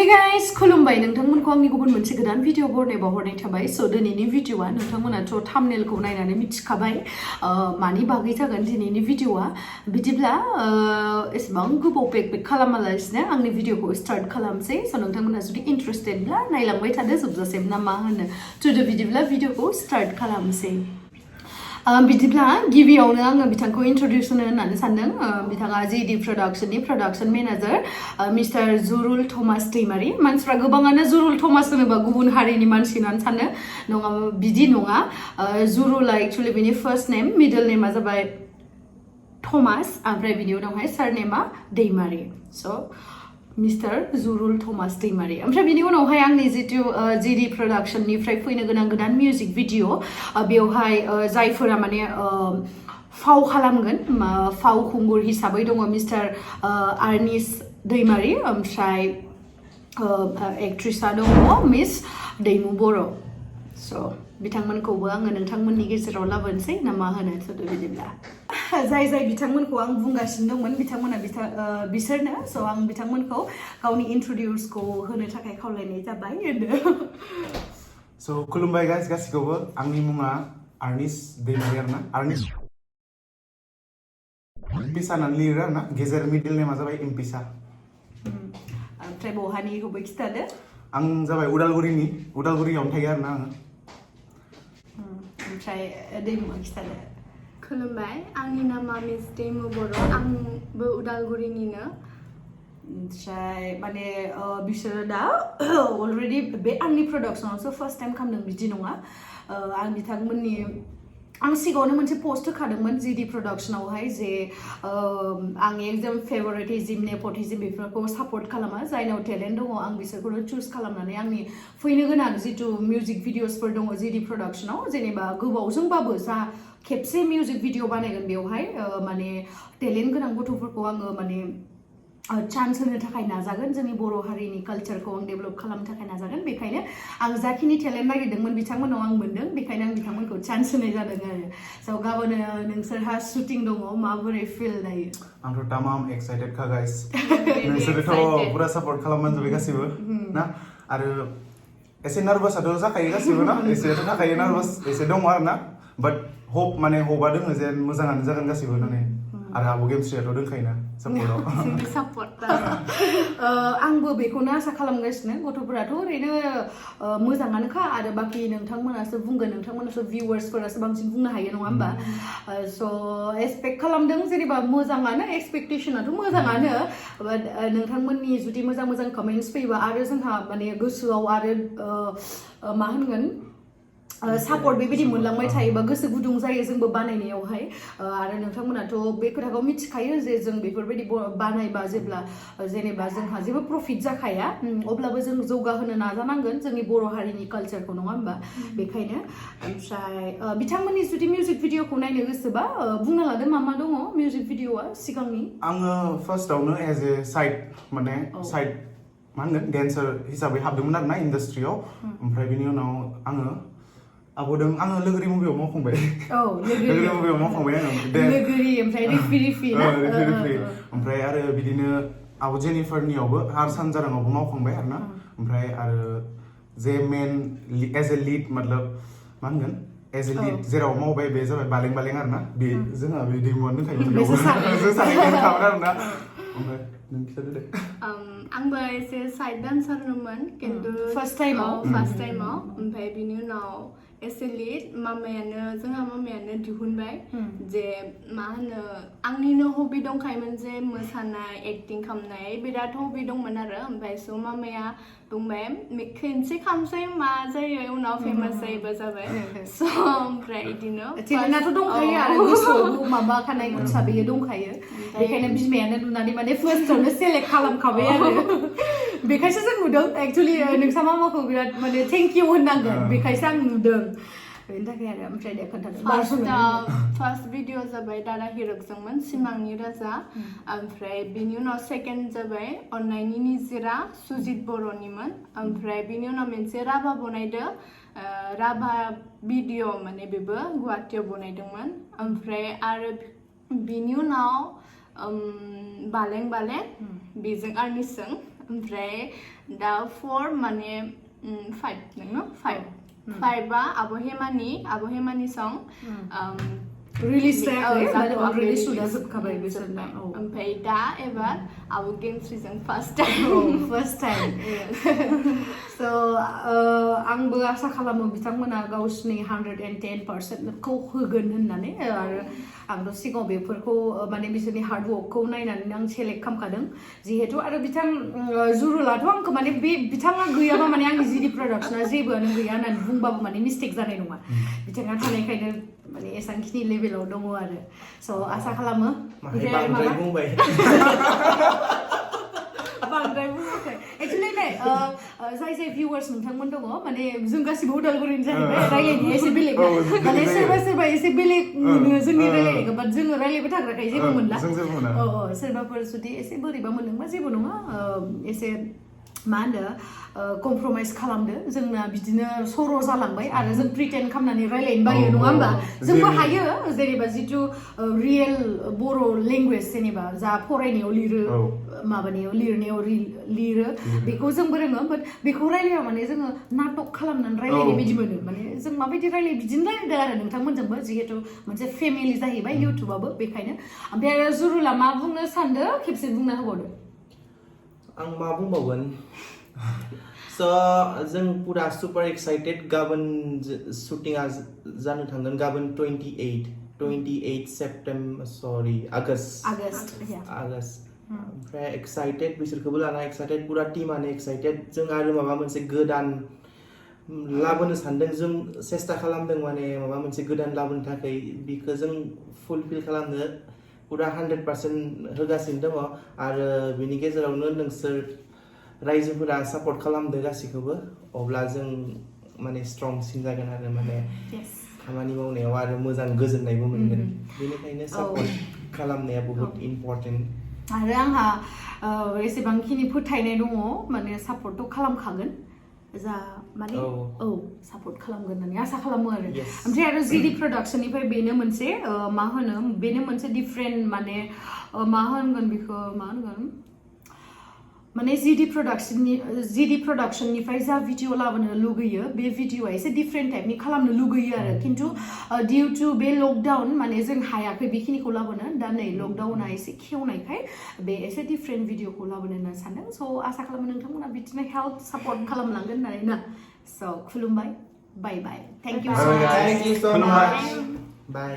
Hey guys, खुलुमबाय नोंथांमोनखौ आंनि गुबुन मोनसे गोदान भिडिअ हरनाय थाबाय सो दिनैनि भिडिअआ नोंथांमोनाथ' थाम्बनेलखौ नायनानै मिथिखाबाय मानि बागै जागोन दिनैनि भिडिअआ बिदिब्ला एसेबां गोबाव बेक खालामालासिनो आंनि भिडिअखौ स्टार्ट खालामसै सो नोंथांमोना जुदि इन्ट्रेस्टेडब्ला नायलांबाय थादो जोबजासिम ना मा होनो थ' बिदिब्ला भिडिअखौ स्टार्ट खालामसै बिदिब्ला गिबियावनो आङो बिथांखौ इन्ट्रडिउस होननानै सानदों बिथाङा जिडि प्रडाक्शननि प्रडाक्शन मेनेजार मिस्टार जुरुल थमास दैमारि मानसिफ्रा गोबाङानो जुरुल थमास होनोबा गुबुन हारिनि मानसि होननानै सानो नङा बिदि नङा जुरुला एक्चुअलि बिनि फार्स्ट नेम मिडल नेमा जाबाय थमास ओमफ्राय बिनि उनावहाय सारनेमा दैमारि स' मिस्टार जुरुल थमास दैमारि ओमफ्राय बिनि उनावहाय आंनि जितु जिडि प्रडाक्शननिफ्राय फैनो गोनां गोदान मिउजिक भिडिअ बेवहाय जायफोरा माने फाव खालामगोन फावखुंगुर हिसाबै दङ मिस्टार आर्निस दैमारि ओमफ्राय एक्ट्रिसा दङ मिस दैमु बर' स' बिथांमोनखौबो आङो नोंथांमोननि गेजेराव लाबोनोसै ना मा होनो स' बिदिब्ला जाय बिथांमोनखौ आं बुंगासिनो दंमोन बिथांमोना बिसोरनो स' आं बिथांमोनखौ गावनि इन्ट्रडिउसखौ होनो थाखाय खावलायनाय जाबाय स' खुलुमबाय गाइस गासिखौबो आंनि मुङा आर्निस दैमारि आरोना आर्निस इम्पिसा होननानै लिरो आरोना गेजेर मिडल नेमा जाबाय इम्पिसा ओमफ्राय बहानिखौबो खिथादो आं जाबाय उदालगुरियावनो थायो आरोना आङो ओमफ्राय दैमुआ खिथादो खुलुमबाय आंनि नामा मिस दैमु बर' आंबो उदालगुरिनिनो ओमफ्राय माने बिसोरो दा अलरेडि बे आंनि प्रडाक्शनावसो फार्स्ट टाइम खालामदों बिदि नङा आं बिथांमोननि आं सिगाङावनो मोनसे पस्ट होखादोंमोन जिडि प्रडाक्शनावहाय जे आं एकदम फेभरेटिजिम नेपटिजिम बेफोरखौ सापर्ट खालामा जायनाव टेलेन्ट दङ आं बिसोरखौनो चुज खालामनानै आंनि फैनो गोनां जितु मिउजिक भिडिअसफोर दङ जिडि प्रडाक्शनाव जेनेबा गोबावजोंबाबो जा खेबसे मिउजिक भिडिअ बानायगोन बेवहाय माने टेलेन्ट गोनां गथ'फोरखौ आङो माने चान्स होनो थाखाय नाजागोन जोंनि बर' हारिनि कालचारखौ आं डेभेलप खालामनो थाखाय नाजागोन बेखायनो आं जाखिनि टेलेन्ट नागिरदोंमोन बिथांमोनाव आं मोन्दों बेखायनो आं बिथांमोनखौ चान्स होनाय जादों आरो स' गाबोनो नोंसोरहा शुटिं दङ माबोरै फिल दायो आंथ' तामाम एक्साइटेडखा गाइस नोंसोरोथ' पुरा सापर्ट खालामबानो जाबाय गासिबो ना आरो एसे नार्भासआथ' जाखायो गासिबो ना एसेथ' थाखायो नार्भास एसे दङ आरो ना बाट हपआ दोङो जे मोजाङानो जागोन गासिबो होननानै आरो आब' गेमस्रियाथ' दोनखायोना आंबो बेखौनो आसा खालामगासिनो गथ'फोराथ' ओरैनो मोजाङानोखा आरो बाखि नोंथांमोनासो बुंगोन नोंथांमोनासो भिउवार्सफोरासो बांसिन बुंनो हायो नङा होमबा स' एक्सपेक्ट खालामदों जेनेबा मोजाङानो एक्सपेक्टेसनाथ' मोजाङानो बाट नोंथांमोननि जुदि मोजां कमेन्ट्स फैयोबा आरो जोंहा माने गोसोआव आरो मा होनगोन सापर्ट बेबायदि मोनलांबाय थायोबा गोसो गुदुं जायो जोंबो बानायनायावहाय आरो नोंथांमोनाथ' बे खोथाखौ मिथिखायो जे जों बेफोरबायदि बानायबा जेनेबा जोंहा जेबो प्रफिट जाखाया अब्लाबो जों जौगाहोनो नाजानांगोन जोंनि बर' हारिनि कालचारखौ नङा होमबा बेखायनो ओमफ्राय बिथांमोननि जुदि मिउजिक भिडिअखौ नायनो गोसोबा बुंनो लादो मा दङ मिउजिक भिडिअआ सिगांनि आङो फार्स्टआवनो एज ए साइड मा होनगोन डेन्सार हिसाबै हाबदोंमोन आरोना इन्डास्ट्रियाव ओमफ्राय बिनि उनाव आङो आङो लोगोरि मुभियाव मावखांबाय लोगोरि मुभियाव मावखांबाय आङो लोगोरि ओमफ्राय रिफि ओमफ्राय आरो बिदिनो आब' जेनिफारनियावबो आरो सानजाराङावबो मावखांबाय आरोना ओमफ्राय आरो जे मेन एज ए लिड मतलब मा होनगोन एज ए लिड जेराव मावबाय बे जाबाय बालें आरोना बे जोंहा बे दैमुआनो दंखायो आरोना ओमफ्राय नों खिथादो दे आंबो एसे साइड डान्सारमोन खिन्थु फार्स्ट टाइमाव ओमफ्राय बिनि उनाव एसे लिड जोंहा मामायानो दिहुनबाय जे मा होनो आंनिनो हबि दंखायोमोन जे मोसानाय एक्टिं खालामनाय बिराद हबि दंमोन आरो ओमफ्राय स' मामाया बुंबाय खेनसे खालामसै मा जायो उनाव फेमास जायोबा जाबाय स' ओमफ्राय बिदिनो टेलेन्टआथ' दंखायो आरो गोसोआवबो माबा खानाय गुच्छा बेयो दंखायो बेखायनो बिमायानो नुनानै माने फार्स्टआवनो सेलेक्ट खालामखाबाय आरो बेखायसो जों नुदों एक्चुअलि नोंसा मामाखौ बिराद माने थेंक इउ होननांगोन बेखायसो आं नुदों बेनि थाखाय आरो ओमफ्राय दे खोन्थादो फार्स्ट भिडिअ जाबाय दादा हिरकजोंमोन सिमांनि राजा ओमफ्राय बिनि उनाव सेकेन्ड जाबाय अननायनि निजिरा सुजित बर'निमोन ओमफ्राय बिनि उनाव मोनसे राभा बनायदो राभा भिडिअ माने बेबो गुवाहाटीयाव बनायदोंमोन ओमफ्राय आरो बिनि उनाव बालें बेजों आर्निसजों ओमफ्राय दा 4 माने 5 नोंनो 5 आब' हेमानि सं रिलिज जायाखै अलरेडि सुदा जोबखाबाय बिसोरना ओमफ्राय दा एबार आब' गेमस्रिजों फार्स्ट टाइम स' आंबो आसा खालामो बिथांमोना गावसिनि 110%खौ होगोन होननानै आरो आंथ' सिगाङाव बेफोरखौ माने बिसोरनि हार्ड वर्कखौ नायनानै आं सेलेक्ट खालामखादों जिहेतु आरो बिथां जुरुलाथ' आंखौ माने बे बिथाङा गैयाबा माने आंनि जिडि प्रडाक्शना जेबोआनो गैया होननानै बुंबाबो माने मिस्टेक जानाय नङा बिथाङा थानायखायनो माने एसांखिनि लेभेलाव दङ आरो स' आसा खालामो बांद्राय बुंबाय बांद्राय बुङाखै एक्चुअली जाय भिउवार्स नोंथांमोन दङ माने जों गासिबो उदालगुरिनि जाहैबाय रायलायनाया एसे बेलेग माने सोरबा एसे बेलेग मोनो जोंनि रायलायनायखौ बाट जोङो रायलायबाय थाग्राखाय जेबो मोनला सोरबाफोर जुदि एसे बोरैबा मोनदोंबा जेबो नङा एसे मा होनो कमप्रमाइज खालामदो जोंना बिदिनो सर' जालांबाय आरो जों प्रिटेन्ड खालामनानै रायलायनो बायो नङा होमबा जोंबो हायो जेनेबा जिथु रियेल बर' लेंगुवेज जेनेबा जा फरायनायाव लिरो माबानायाव लिरनायाव लिरो बेखौ जोंबो रोङो बाट बेखौ रायलाया माने जोङो नाटक खालामनानै रायलायनाय बायदि मोनो माने जों माबायदि रायलायो बिदिनो रायलायदो आरो नोंथांमोनजोंबो जिहेतु मोनसे फेमिलि जाहैबाय इउटुबाबो बेखायनो ओमफ्राय आरो जुरुला मा बुंनो सानदो खेबसे बुंना होबावदो आं मा बुंबावगोन स' जों पुरा सुपार एक्साइटेड गाबोन शुटिंआ जानो थांगोन गाबोन 28 आगस्ट ओमफ्राय एक्साइटेड बिसोरखौबो लाना एक्साइटेड पुरा टीमानो एक्साइटेड जों आरो माबा मोनसे गोदान लाबोनो सानदों जों सेस्था खालामदों माने माबा मोनसे गोदान लाबोनो थाखाय बेखौ जों फुलफिल खालामनो पुरा 100% होगासिनो दङ आरो बिनि गेजेरावनो नोंसोर रायजोफोरा सापर्ट खालामदो गासिखौबो अब्ला जों माने स्ट्रंसिन जागोन आरो माने खामानि मावनायाव आरो मोजां गोजोननायबो मोनगोन बेनिखायनो सापर्ट खालामनाया बहुत इम्पर्टेन्ट आरो आंहा एसेबांखिनि फोथायनाय दङ माने सापर्टथ' खालामखागोन जा माने सापर्ट खालामगोन होननानै आसा खालामो आरो ओमफ्राय आरो जिडि प्रडाक्शननिफ्राय बेनो मोनसे मा होनो बेनो मोनसे डिफरेन्ट माने मा होनगोन बेखौ मा होनगोन माने जिडि प्रडाक्शननिफ्राय जा भिडिअ लाबोनो लुगैयो बे भिडिअआ एसे डिफरेन्ट टाइपनि खालामनो लुगैयो आरो खिन्थु डिउ टु बे लकडाउन माने जों हायाखै बेखिनिखौ लाबोनो दा नै लकडाउना एसे खेवनायखाय बे एसे डिफरेन्ट भिडिअखौ लाबोनो होनना सानदों स' आसा खालामो नोंथांमोना बिदिनो हेल्प सापर्ट खालामलांगोन होननानै ना स' खुलुमबाय बाय बाय थेंक इउ सो माच बाय